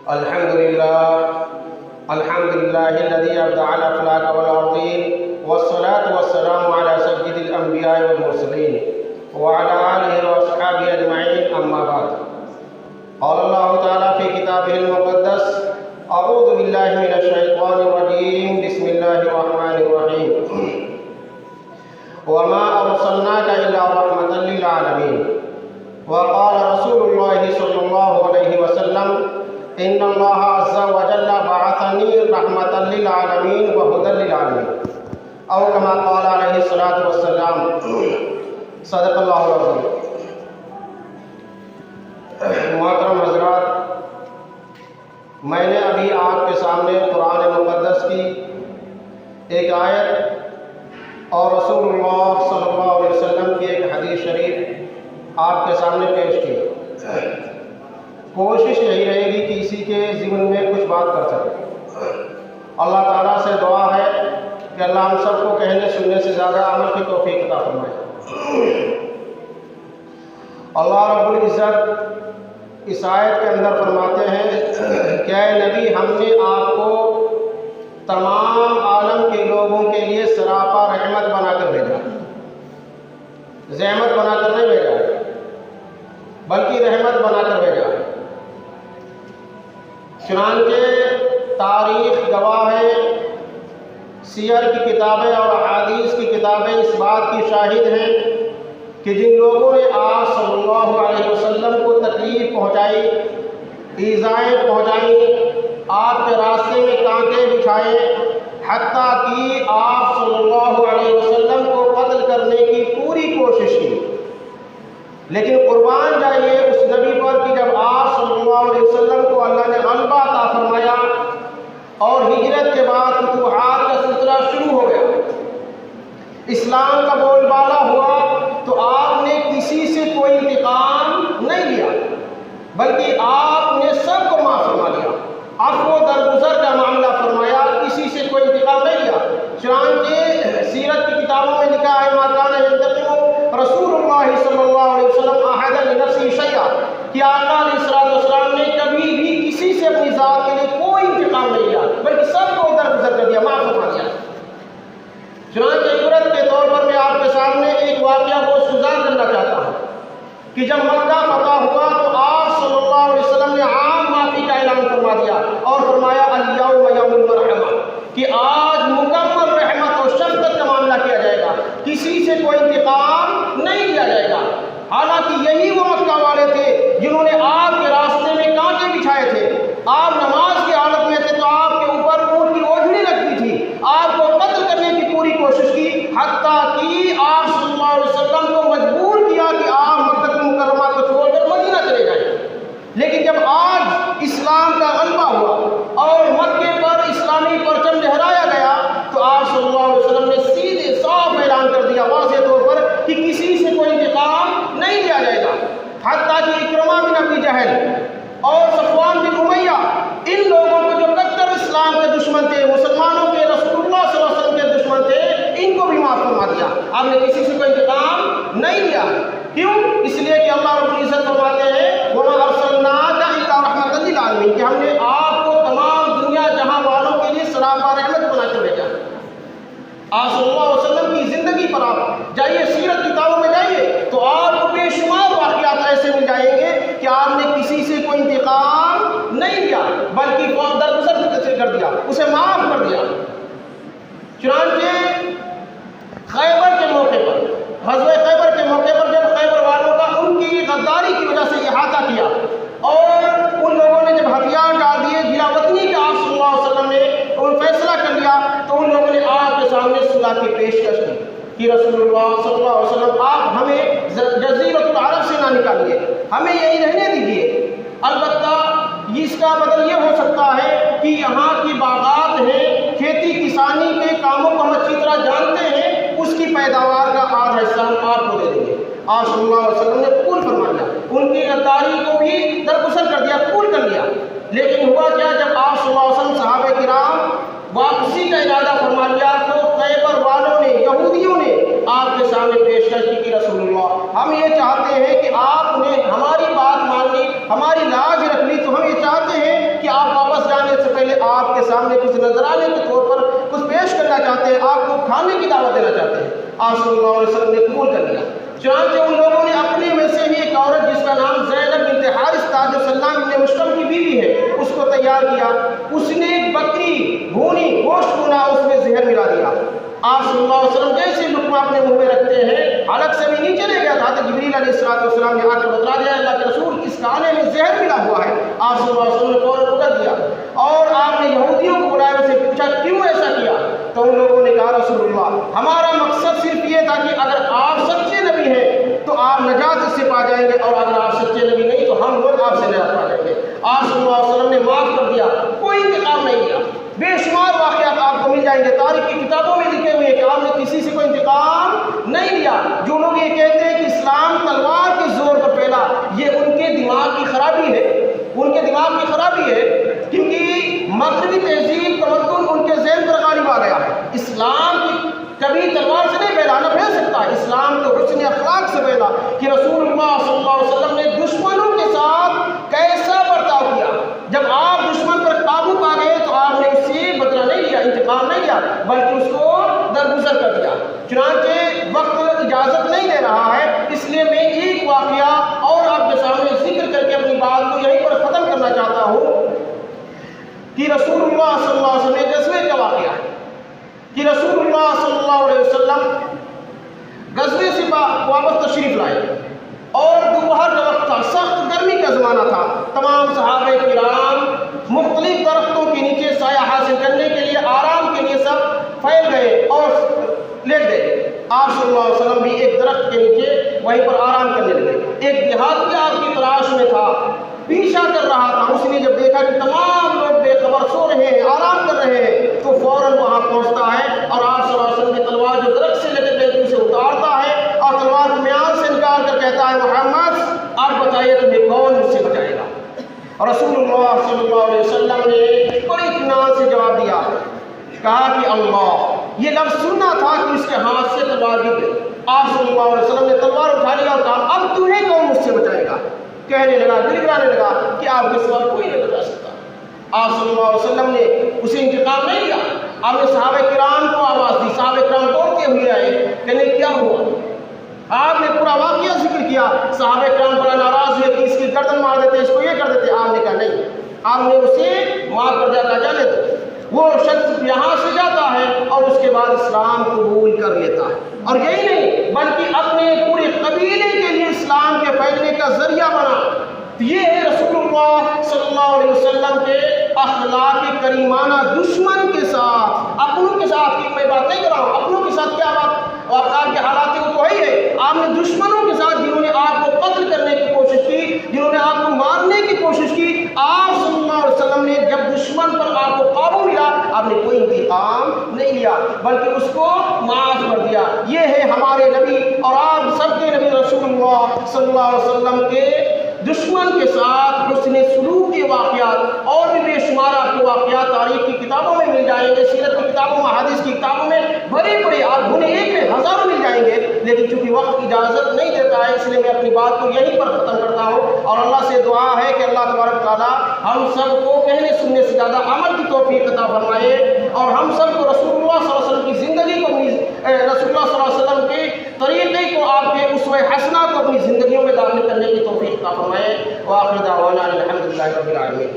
الحمد لله الذي أبدع الأفلاك والأرضين، والصلاة والسلام على سيد الأنبياء والمرسلين وعلى آله وأصحابه أجمعين، أما بعد. قال الله تعالى في كتابه المقدس: أعوذ بالله من الشيطان الرجيم، بسم الله الرحمن الرحيم. وما أرسلناك إلا رحمة للعالمين. وقال رسول الله صلى الله عليه وسلم: إن الله عز وجل بعثني رحمة للعالمين وهدى للعالمين، أو كما قال عليه الصلاة والسلام. صدق اللہ العظیم. محترم حضرات، میں نے ابھی آپ کے سامنے قرآن مقدس کی ایک آیت اور رسول اللہ صلی اللہ علیہ وسلم کی ایک حدیث شریف آپ کے سامنے پیش کی. کوشش یہی رہے گی کہ اسی کے ضمن میں کچھ بات کر سکیں. اللہ تعالیٰ سے دعا ہے کہ اللہ ہم سب کو کہنے سننے سے زیادہ عمل کی توفیق عطا فرمائے. اللہ رب العزت اس آیت کے اندر فرماتے ہیں کہ اے نبی، ہم نے آپ کو تمام عالم کے لوگوں کے لیے سراپا رحمت بنا کر بھیجا. زحمت بنا کر نہیں بھیجا بلکہ رحمت بنا کر بھیجا. چنانچہ تاریخ گواہ ہے، سیر کی کتابیں اور احادیث کی کتابیں اس بات کی شاہد ہیں کہ جن لوگوں نے آپ صلی اللہ علیہ وسلم کو تکلیف پہنچائی، ایذائیں پہنچائیں، آپ کے راستے میں کانٹے بچھائے، حتیٰ کہ آپ صلی اللہ علیہ وسلم کو قتل کرنے کی پوری کوشش کی، لیکن قربان جائیے اس نبی پر کہ جب آپ صلی اللہ علیہ وسلم کو اللہ نے غلبہ عطا فرمایا اور ہجرت کے بعد فتوحات کا سلسلہ شروع ہو گیا، اسلام کا بول بالا ہوا، تو آپ نے کسی سے کوئی انتقام نہیں لیا بلکہ آپ نے سب کو معاف فرما دیا، عفو و درگزر کا معاملہ فرمایا، کسی سے کوئی انتقام نہیں لیا. چنانچہ سیرت کی کتابوں میں لکھا ہے: ما کان ينتقم رسول اللہ صلی اللہ علیہ وسلم احدا لنفسه شیئا، کہ آقا علیہ السلام نے کبھی بھی کسی سے اپنی ذات کے لیے کوئی انتقام نہیں لیا بلکہ سب کو درگزر کر دیا، معاف فرما دیا. چنانچہ عبرت کے طور پر میں آپ کے سامنے ایک واقعہ کو گزار کرنا چاہتا ہوں کہ جب مکہ فتح ہوا تو آپ صلی اللہ علیہ وسلم نے عام معافی کا اعلان فرما دیا اور فرمایا: الیوم یوم الرحمہ، کہ آج مکمل رحمت اور شفقت کا معاملہ کیا جائے گا، کسی سے کوئی انتقام نہیں لیا جائے گا. حالانکہ یہی وہ مکہ والے تھے جنہوں نے آپ کے راستے میں کانٹے بچھائے تھے. آپ نماز کی حالت میں تھے تو آپ کے اوپر اونٹ کی اوجھڑی لگتی تھی، آپ کو قتل کرنے کی پوری کوشش کی، حتیٰ کہ آپ صلی اللہ علیہ وسلم کو مجبور کیا کہ آپ مکہ مکرمہ کو چھوڑ کر مدینہ چلے جائیں. لیکن جب آج اسلام کا غلبہ ہوا اور مکے پر اسلامی پرچم لہرایا گیا تو آپ صلی اللہ علیہ وسلم نے سیدھے صاف اعلان کر دیا واضح طور پر کہ کسی سے کوئی انتقام نہیں لیا جائے گا. حتیٰ کہ اکرمہ بن ابی جہل اور صفوان بن امیہ، ان لوگوں کو جو کٹر اسلام کے دشمن تھے، مسلمانوں کے رسول اللہ صلی اللہ علیہ وسلم کے دشمن تھے، ان کو بھی معاف فرما دیا. آپ نے کسی سے کوئی انتقام نہیں لیا. کیوں؟ اس لیے کہ اللہ رب العزت فرماتے ہیں: وَمَا أَرْسَلْنَاكَ إِلَّا رَحْمَةً لِّلْعَالَمِينَ، کہ ہم نے آپ کو تمام دنیا جہاں والوں کے لیے سراپا رحمت بنا کر بھیجا. آپ صلی اللہ علیہ وسلم کی زندگی پر آپ جائیے، سیرت کتابوں میں جائیے تو آپ کو بے شمار واقعات ایسے مل جائیں گے کہ آپ نے کسی سے کوئی انتقام نہیں لیا بلکہ درگزر کر دیا، اسے معاف کر دیا. چنانچہ خیبر کے موقع پر، غزوہ خیبر کے موقع پر، جب خیبر والوں کا ان کی غداری کی وجہ سے احاطہ کیا اور ان لوگوں نے جب ہتھیار ڈال دیے، گرا وطنی کا آپ صلی اللہ علیہ وسلم نے فیصلہ کر لیا تو ان لوگوں نے آپ کے سامنے صلح کی پیشکش کی کہ رسول اللہ صلی اللہ علیہ وسلم، آپ ہمیں جزیرۃ العرب سے نہ نکالیے، ہمیں یہی رہنے دیجیے. البتہ اس کا بدل یہ ہو سکتا ہے کہ یہاں کی باغات ہیں، کھیتی کسانی کے کاموں کو ہم اچھی طرح جانتے ہیں، اس کی پیداوار کا آدھا حصہ ہم آپ کو دے دیں گے. آپ صلی اللہ علیہ وسلم نے قبول فرما لیا، ان کی غداری کو بھی درگزر کر دیا، قبول کر لیا. لیکن ہوا کیا؟ جب آپ صلی اللہ علیہ وسلم صحابہ کرام واپسی کا ارادہ فرما لیا تو خیبر والوں نے، یہودیوں نے آپ کے سامنے پیشکش کی کہ رسول اللہ، ہم یہ چاہتے ہیں کہ آپ نے ہماری بات مان لی، ہماری لاج رکھ لی، تو ہم یہ چاہتے ہیں کہ آپ کھانے کی دعوت دینا چاہتے ہیں۔ آپ صلی اللہ علیہ وسلم نے قبول کر لیا۔ چنانچہ ان لوگوں نے اپنے میں سے ہی ایک عورت جس کا نام زینب بنت حارث تھا، جو سلام بن مشکم کی بیوی ہے، اس کو تیار کیا۔ اس نے ایک بکری بھونی گوشت بھونا، اس میں زہر ملا دیا۔ آپ صلی اللہ علیہ وسلم جیسے لقمہ اپنے منہ میں رکھتے ہیں، حلق سے بھی نیچے لے گیا تھا تو جبریل علیہ السلام نے آ کر بتلا دیا اللہ کے رسول اس کھانے میں زہر ملا ہوا ہے۔ آپ صلی اللہ علیہ وسلم نے فوراً پکڑ دیا اور آپ نے یہودیوں کو بلایا، اسے پوچھا کیوں ایسا کیا؟ تو ان لوگوں نے کہا رسول اللہ ہمارا مقصد صرف یہ تھا کہ اگر آپ سچے نبی ہیں تو آپ نجات سے پا جائیں گے، اور اگر آپ سچے نبی نہیں تو ہم لوگ آپ سے نجات پا جائیں گے۔ آپ صلی اللہ علیہ وسلم نے معاف کر دیا، کوئی انتقام نہیں لیا۔ بے شمار واقعات آپ کو مل جائیں گے، تاریخ کی کتابوں میں لکھے ہوئے کہ آپ نے کسی سے کوئی انتقام نہیں لیا۔ جو لوگ یہ کہتے ہیں کہ اسلام تلوار کے زور پر پھیلا، یہ ان کے دماغ کی خرابی ہے، ان کے دماغ کی خرابی ہے، کیونکہ مغربی تہذیب تمدن ان کے ذہن پر غالب آ گیا ہے۔ اسلام کی کبھی تلوار سے نہیں پھیلا، نہ پھیل سکتا۔ اسلام تو حسن اخلاق سے پھیلا کہ رسول اللہ صلی اللہ علیہ وسلم نے دشمنوں کے ساتھ کیسا برتاؤ کیا۔ جب آپ دشمن پر قابو پا گئے تو آپ نے اس سے بدلہ نہیں لیا، انتقام نہیں لیا، بلکہ اس کو درگزر کر دیا۔ چنانچہ وقت اجازت نہیں دے رہا ہے، اس لیے میں ایک واقعہ اور آپ کے سامنے ذکر کر کے اپنی بات کو یہیں پر ختم کرنا چاہتا ہوں کہ رسول اللہ صلی اللہ علیہ وسلم غزوے کا واقعہ ہے کہ رسول اللہ صلی اللہ علیہ وسلم غزوے سے واپس تشریف لائے اور دوپہر کا وقت تھا، سخت گرمی کا زمانہ تھا۔ تمام صحابہ کرام مختلف درختوں کے نیچے سایہ حاصل کرنے کے لیے، آرام کے لیے سب پھیل گئے اور لیٹ گئے۔ آپ صلی اللہ علیہ وسلم بھی ایک درخت کے نیچے وہیں پر آرام کرنے لگے۔ ایک دیہاتی آپ کی تلاش میں تھا، پیچھا کر رہا تھا۔ اس نے جب دیکھا کہ تمام لوگ بے خبر سو رہے ہیں، آرام کر رہے ہیں، تو فوراً وہاں پہنچتا ہے اور آپ صلی اللہ علیہ وسلم کی تلوار جو درخت سے لگے گئی تھی اسے اتارتا ہے اور تلوار کو میان سے نکال کر کہتا ہے محمد آپ بتائیے تمہیں کون مجھ سے بچائے گا؟ اور رسول اللہ صلی اللہ علیہ وسلم نے بڑے اطمینان سے جواب دیا، کہا کہ اللہ۔ یہ لفظ سننا تھا کہ اس کے ہاتھ سے تلوار گر گئی۔ آپ صلی اللہ علیہ وسلم نے تلوار اٹھا لیا اور کہا اب تمہیں کون مجھ سے بچائے گا؟ کہنے لگا، گڑگڑانے لگا کہ آپ کے سوا کوئی نہیں بچا سکتا۔ آپ صلی اللہ علیہ وسلم نے اسے انتقام نہیں لیا، آپ نے صحابہ کرام کو آواز دی، صحابہ کرام دوڑتے ہوئے آئے، کہنے کیا ہوا؟ آپ نے پورا واقعہ ذکر کیا۔ صحابہ کرام بڑا ناراض ہوئے کہ اس کی گردن مار دیتے، اس کو یہ کر دیتے۔ آپ نے کہا نہیں، آپ نے اسے معاف کر دیا، کہا جانے دو۔ وہ شخص یہاں سے جاتا ہے اور اس کے بعد اسلام قبول کر لیتا ہے، اور یہی نہیں بلکہ اپنے پورے قبیلے کے لیے اسلام کے پھیلنے کا ذریعہ بنا۔ یہ ہے رسول اللہ صلی اللہ علیہ وسلم کے اخلاق کریمانہ دشمن کے ساتھ، اپنوں کے ساتھ کی میں بات نہیں کر رہا ہوں، اپنوں کے ساتھ کیا بات اور آپ کے حالات وہ تو وہی ہے۔ آپ نے دشمنوں کے ساتھ جنہوں نے آپ کو قتل کرنے کی کوشش کی، جنہوں نے آپ کو مارنے کی کوشش کی، آپ صلی اللہ علیہ وسلم نے جب دشمن پر آپ کو قابو ملا، آپ نے کوئی انتقام نہیں لیا بلکہ اس کو معاف کر دیا۔ یہ ہے ہمارے نبی اور آپ سب کے نبی رسول اللہ صلی اللہ علیہ وسلم کے دشمن کے ساتھ حسن سلوک کے واقعات، اور بھی بے شمار آپ کے واقعات تاریخ کی کتابوں میں مل جائیں گے، سیرت کی کتابوں میں، حدیث کی کتابوں میں بڑے بڑے آپ گنے ایک میں ہزاروں مل جائیں گے، لیکن چونکہ وقت اجازت نہیں دیتا ہے اس لیے میں اپنی بات کو یہیں پر ختم کرتا ہوں، اور اللہ سے دعا ہے کہ اللہ تبارک تعالیٰ ہم سب کو کہنے سننے سے زیادہ عمل کی توفیق عطا فرمائے، اور ہم سب کو رسول اللہ صلی اللہ علیہ وسلم کی زندگی کو، رسول اللہ صلی اللہ علیہ وسلم کے طریقے کو، آپ کے اسوہ حسنہ کو اپنی زندگیوں میں داخل کرنے کی توفیق عطا فرمائے۔ وآخر دعوانا الحمد للہ رب العالمین۔